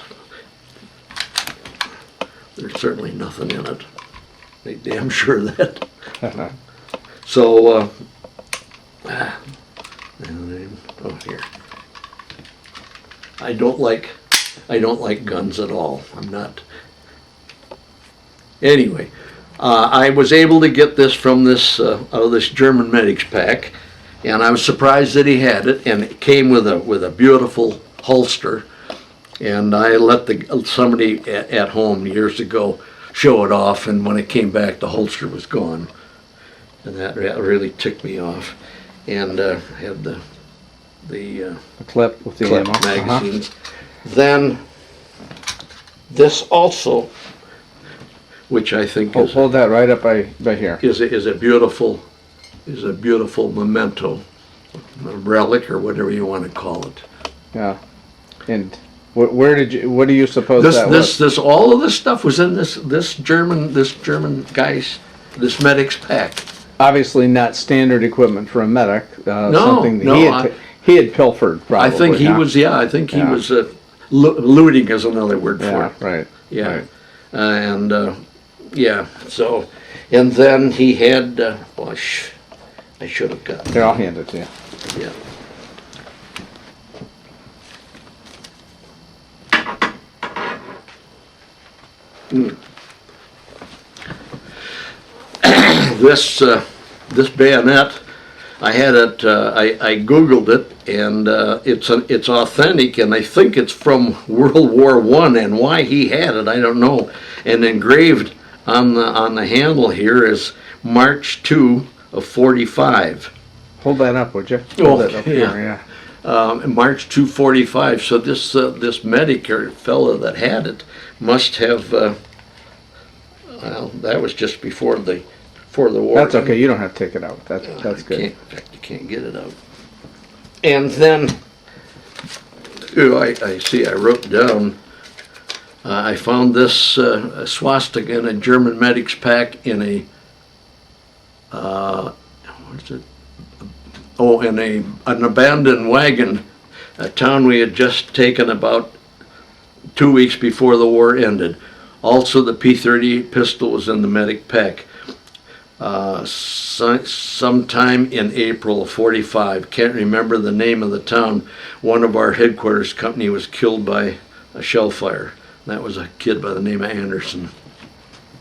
certainly nothing in it. Make damn sure of that. So, here. I don't like guns at all. I'm not. Anyway, I was able to get this from this German medic's pack, and I was surprised that he had it, and it came with a beautiful holster. And I let somebody at home years ago show it off, and when it came back, the holster was gone, and that really ticked me off. And had the clip with the clip ammo. magazines. Then this also, which I think Hold that right up by here. is a beautiful memento, a relic, or whatever you want to call it. Yeah. And what do you suppose that was? All of this stuff was in this German this medic's pack. Obviously not standard equipment for a medic. Something that no, he had pilfered, probably. I think he was. Yeah, I think he was. Looting is another word for it. Right. Yeah, right. And So, and then he had. I should have got. Here, I'll hand it to you. Yeah. this bayonet, I had it. I Googled it, and it's authentic, and I think it's from World War I. And why he had it, I don't know. And engraved on the handle here is March 2 of 45. Hold that up, would you? Oh, Hold it up yeah. here, yeah. March 245. So this medic or fellow that had it must have. Well, that was just before the war. That's okay. You don't have to take it out. That's good. In fact, you can't get it out. And then, I see. I wrote down. I found this swastika in a German medic's pack in a. What is it? Oh, in an abandoned wagon, a town we had just taken about 2 weeks before the war ended. Also, the P-38 pistol was in the medic pack. Sometime in April of 45, can't remember the name of the town, one of our headquarters company was killed by a shell fire. That was a kid by the name of Anderson.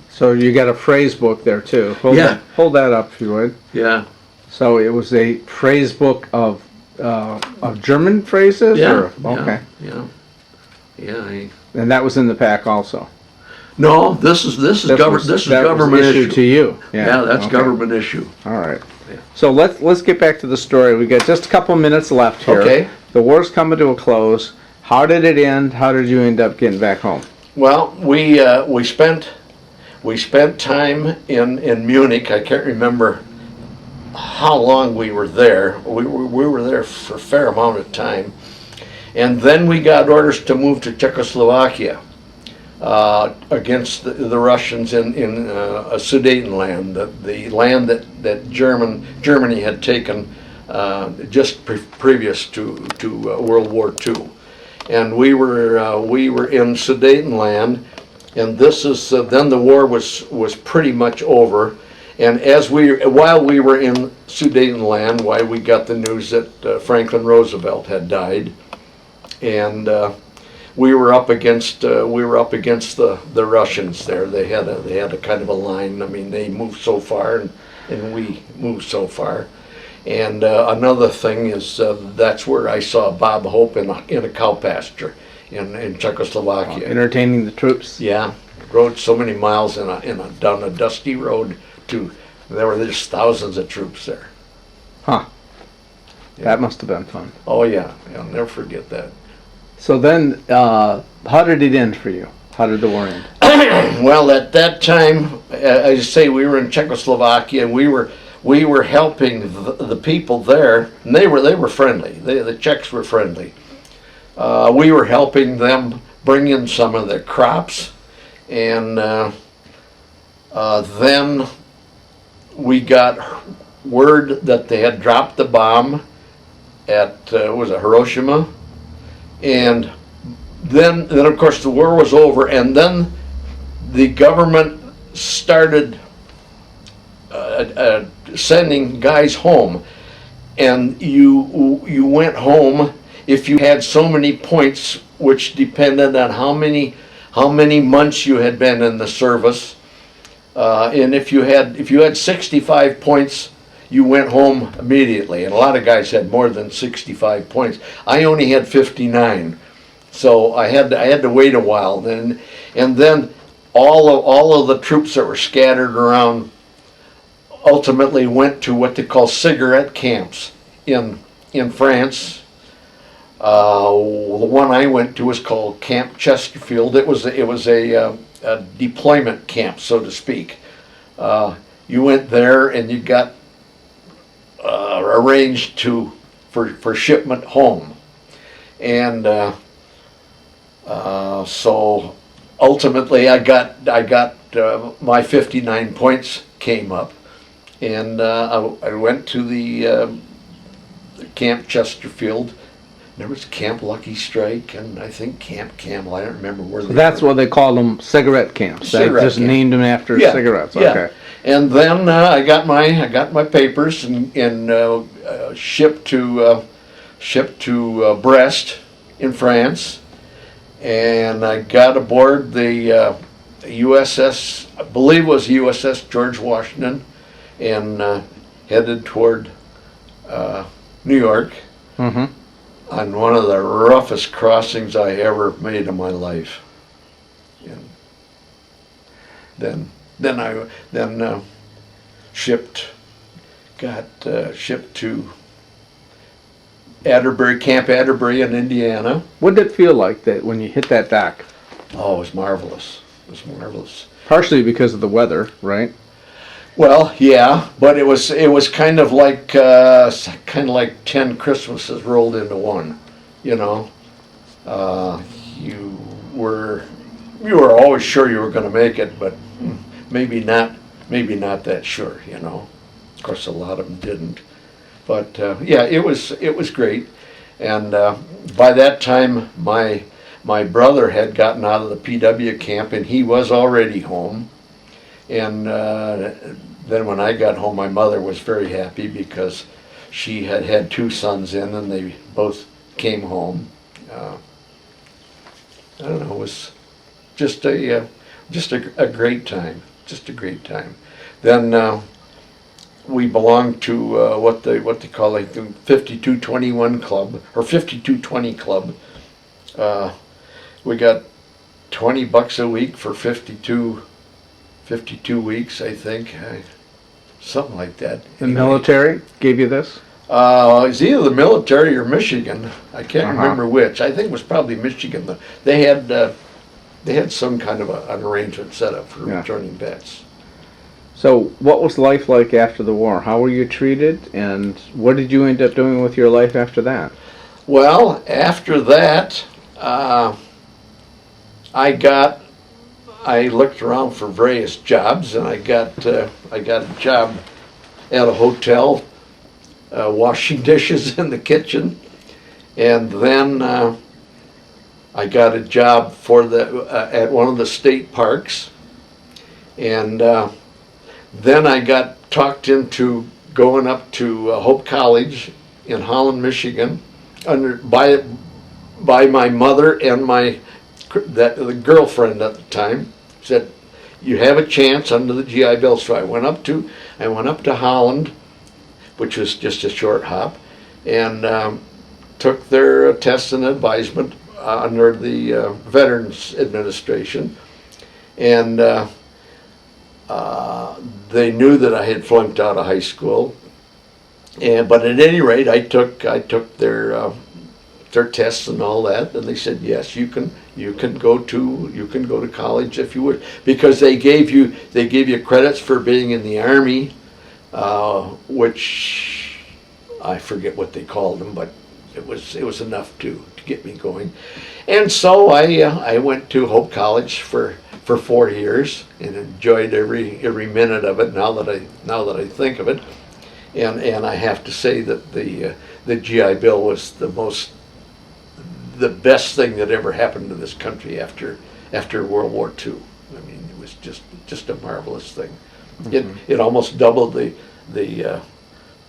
So you got a phrase book there too. Hold that up if you would. Yeah. So it was a phrase book of German phrases? Yeah. Or? Okay. Yeah. And that was in the pack also. No, this is government issue to you. Yeah, that's okay. government issue. All right. Yeah. So let's get back to the story. We got just a couple minutes left here. Okay. The war's coming to a close. How did it end? How did you end up getting back home? Well, we spent time in Munich. I can't remember how long we were there. We were there for a fair amount of time, and then we got orders to move to Czechoslovakia against the Russians in Sudetenland, the land that Germany had taken just previous to World War II, and we were in Sudetenland, and this is then the war was pretty much over. And while we were in Sudetenland, we got the news that Franklin Roosevelt had died, and we were up against the Russians there. They had a kind of a line. I mean, they moved so far, and we moved so far. And another thing is that's where I saw Bob Hope in a cow pasture in Czechoslovakia, entertaining the troops. Yeah, rode so many miles down a dusty road. There were just thousands of troops there. Huh. Yeah. That must have been fun. Oh yeah, I'll never forget that. So then, how did it end for you? How did the war end? Well, at that time, as you say, we were in Czechoslovakia, and we were helping the people there, and they were friendly. The Czechs were friendly. We were helping them bring in some of their crops, and then we got word that they had dropped the bomb at was it Hiroshima, and then of course the war was over, and then the government started sending guys home, and you went home if you had so many points, which depended on how many months you had been in the service. And if you had 65 points, you went home immediately. And a lot of guys had more than 65 points. I only had 59, so I had to wait a while. And then all of the troops that were scattered around ultimately went to what they call cigarette camps in France. The one I went to was called Camp Chesterfield. It was a deployment camp, so to speak. You went there and you got arranged for shipment home, and so ultimately I got my 59 points came up, and I went to the Camp Chesterfield. There was Camp Lucky Strike and I think Camp Camel. I don't remember where they That's were. what they call them, cigarette camps. They just camp. named them after Yeah, cigarettes. yeah. Okay. And then I got my papers and shipped to Brest in France, and I got aboard the USS, I believe it was USS George Washington, and headed toward New York Mm-hmm. on one of the roughest crossings I ever made in my life. And then shipped to Atterbury, Camp Atterbury in Indiana. What did it feel like that when you hit that dock? Oh, it was marvelous. It was marvelous. Partially because of the weather, right? Well, yeah, but it was kind of like 10 Christmases rolled into one. You know, you were always sure you were going to make it, but maybe not that sure. You know, of course, a lot of them didn't. But yeah, it was great, and by that time, my brother had gotten out of the PW camp, and he was already home. And then when I got home, my mother was very happy because she had 2 sons in, and they both came home. I don't know, it was just a great time, just a great time. Then we belonged to what they call the 5221 club or 5220 club. We got $20 a week for 52 weeks, I think, something like that. The military gave you this? It was either the military or Michigan. I can't Uh-huh. remember which. I think it was probably Michigan. They had some kind of an arrangement set up for Yeah. returning vets. So what was life like after the war? How were you treated, and what did you end up doing with your life after that? Well, after that, I looked around for various jobs, and I got a job at a hotel, washing dishes in the kitchen, and then I got a job at one of the state parks, and then I got talked into going up to Hope College in Holland, Michigan, by my mother and the girlfriend at the time. Said, you have a chance under the GI Bill. So I went up to Holland, which was just a short hop, and took their test and advisement under the Veterans Administration, and they knew that I had flunked out of high school, but at any rate, I took their tests and all that, and they said, yes, you can go to college if you would, because they gave you credits for being in the Army, which I forget what they called them, but it was enough to get me going. And so I went to Hope College for 4 years and enjoyed every minute of it. Now that I think of it, and I have to say that the GI Bill was the best thing that ever happened to this country after World War II. I mean, it was just a marvelous thing. Mm-hmm. It almost doubled the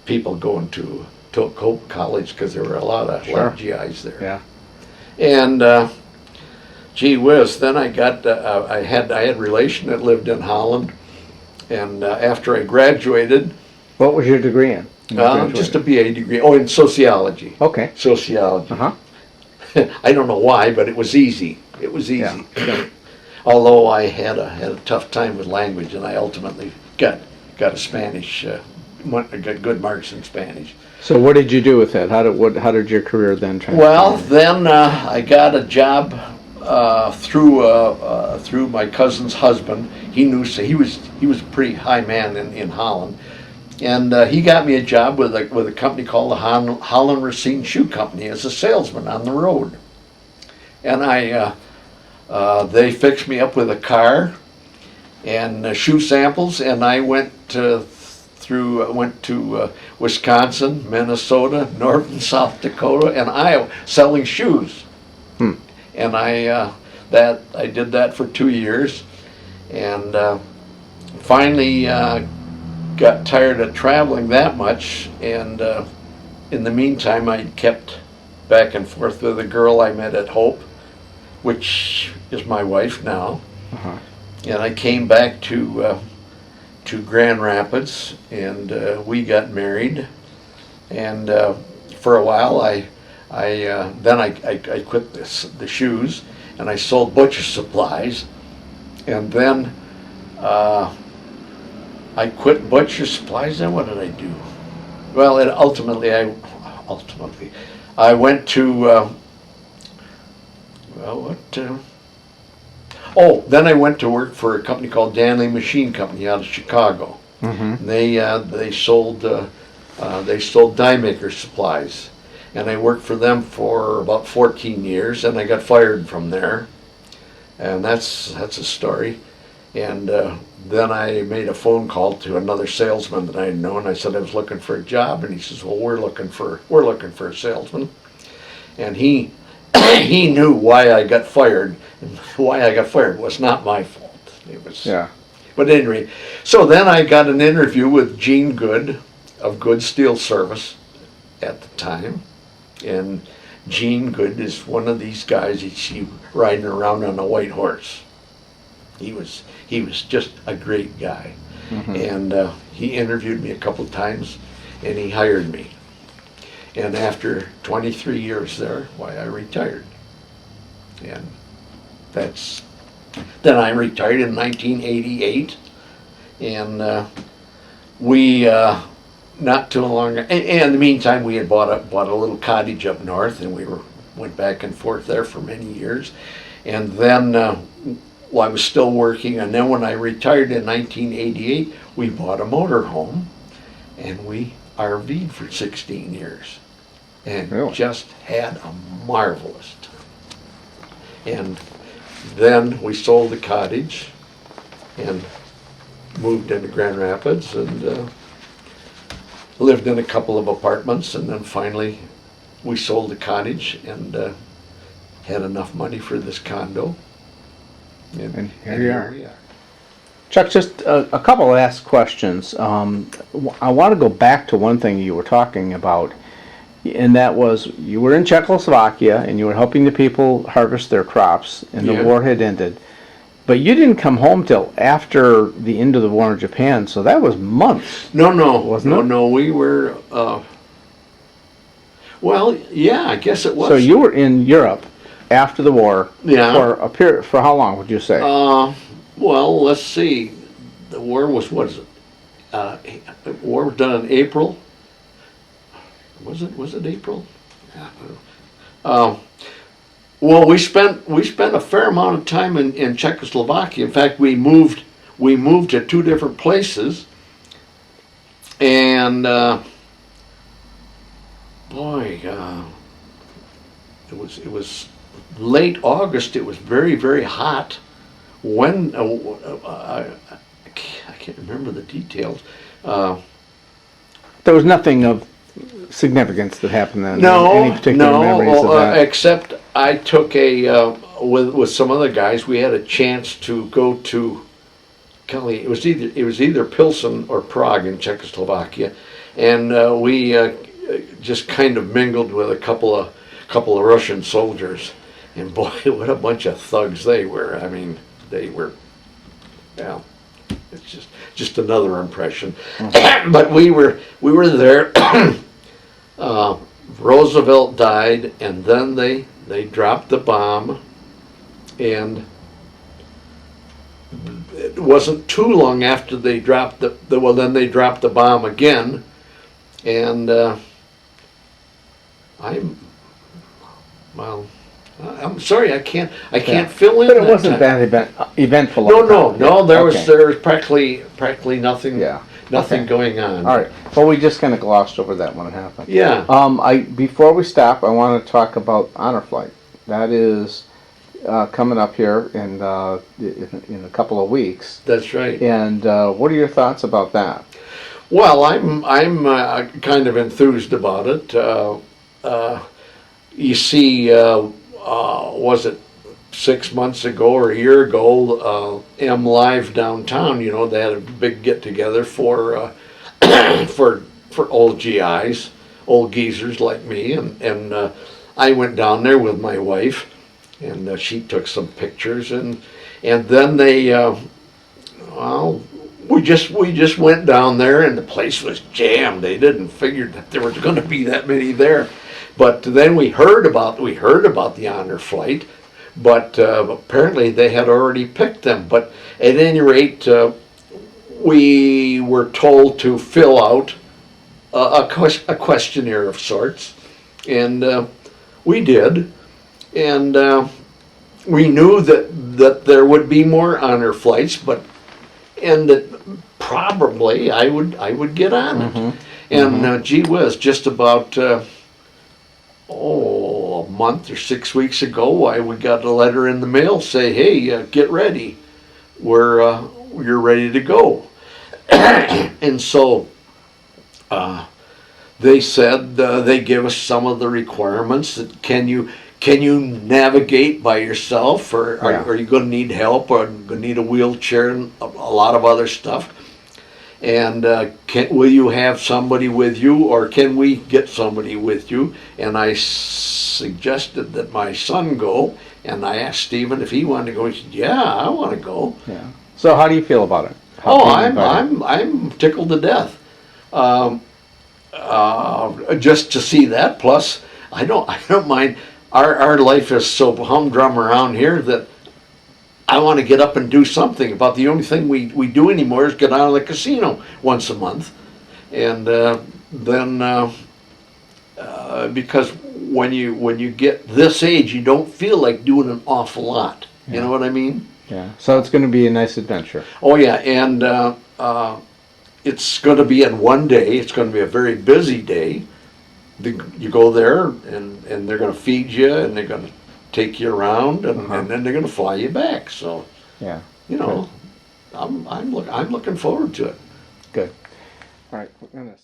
people going to Hope College, because there were a lot of GIs there. Yeah. And gee whiz, then I had relation that lived in Holland, and after I graduated, What was your degree in? just a BA degree. Oh, in sociology. Okay. Sociology. Uh-huh. I don't know why, but it was easy. It was easy. Yeah. Although I had a tough time with language, and I ultimately got a Spanish, got good marks in Spanish. So what did you do with that? How did your career then transition? Well, then I got a job through my cousin's husband. He knew, so he was a pretty high man in Holland, and he got me a job with a company called the Holland Racine Shoe Company as a salesman on the road. And they fixed me up with a car and shoe samples, and I went to Wisconsin, Minnesota, North and South Dakota, and Iowa, selling shoes. And I did that for 2 years, and finally got tired of traveling that much. And in the meantime, I kept back and forth with a girl I met at Hope, which is my wife now. Uh-huh. And I came back to to Grand Rapids, and we got married. And for a while, I quit the shoes, and I sold butcher supplies. And then I quit butcher supplies. Then what did I do? Well, ultimately I went to then I went to work for a company called Danley Machine Company out of Chicago. Mm-hmm. They sold die maker supplies, and I worked for them for about 14 years, and I got fired from there, and that's a story. And then I made a phone call to another salesman that I had known. I said I was looking for a job, and he says, "Well, we're looking for a salesman," and he he knew why I got fired. And why I got fired was not my fault. It was. Yeah. But anyway, so then I got an interview with Gene Good of Good Steel Service at the time, and Gene Good is one of these guys. He riding around on a white horse. He was just a great guy, Mm-hmm. and he interviewed me a couple of times, and he hired me. And after 23 years there, I retired. And then I retired in 1988, and we not too long. And in the meantime, we had bought a little cottage up north, and we went back and forth there for many years. And then I was still working, and then when I retired in 1988, we bought a motor home, and we RV'd for 16 years, and Really? just had a marvelous time. And then we sold the cottage and moved into Grand Rapids, and lived in a couple of apartments, and then finally we sold the cottage and had enough money for this condo. And here we are. Chuck, just a couple last questions. I want to go back to one thing you were talking about, and that was you were in Czechoslovakia and you were helping the people harvest their crops, and the Yeah. war had ended. But you didn't come home till after the end of the war in Japan, so that was months. No, Wasn't it? no, we were, well, yeah, I guess it was. So you were in Europe after the war Yeah. for a period. For how long would you say? Well, let's see. The war was, what is it? The war was done in April. Was it April? Yeah. Well, we spent a fair amount of time in Czechoslovakia. In fact, we moved to two different places, and it was late August. It was very, very hot. When I can't remember the details. There was nothing of significance that happened then. No, Any particular memories of that? except I took with some other guys. We had a chance to go to, golly, it was either Pilsen or Prague in Czechoslovakia, and we just kind of mingled with a couple of Russian soldiers, and boy, what a bunch of thugs they were. I mean, they were, well, it's just another impression. Mm-hmm. But we were there. Roosevelt died, and then they dropped the bomb, and it wasn't too long after they dropped then they dropped the bomb again, and I'm sorry, I can't fill in. But it that wasn't time. that eventful. No. There Okay. was practically nothing. Yeah. Nothing Okay. going on. All right. Well, we just kind of glossed over that when it happened. Yeah. Before we stop, I want to talk about Honor Flight. That is coming up here in a couple of weeks. That's right. And what are your thoughts about that? Well, I'm kind of enthused about it. You see, was it 6 months ago or a year ago? M Live downtown. You know, they had a big get together for old GIs, old geezers like me, and I went down there with my wife, and she took some pictures, and then they we just went down there, and the place was jammed. They didn't figure that there was going to be that many there. But then we heard about the honor flight, but apparently they had already picked them. But at any rate, we were told to fill out a questionnaire of sorts, and we did, and we knew that there would be more honor flights, and that probably I would get on it. And gee whiz, just about a month or 6 weeks ago, we got a letter in the mail say, hey, get ready, you're ready to go. And so they said they give us some of the requirements. That can you navigate by yourself, or are you going to need help, or going to need a wheelchair, and a lot of other stuff? And will you have somebody with you, or can we get somebody with you? And I suggested that my son go, and I asked Stephen if he wanted to go. He said, "Yeah, I want to go." Yeah. So how do you feel about it? I'm tickled to death. Just to see that. Plus, I don't mind. Our life is so humdrum around here that I want to get up and do something. About the only thing we do anymore is get out of the casino once a month, and then because when you get this age, you don't feel like doing an awful lot. Yeah. You know what I mean? Yeah. So it's going to be a nice adventure. Oh yeah, and it's going to be in one day. It's going to be a very busy day. You go there, and they're going to feed you, and they're going to take you around, and then they're going to fly you back. So yeah, I'm looking forward to it. Good. All right, we're gonna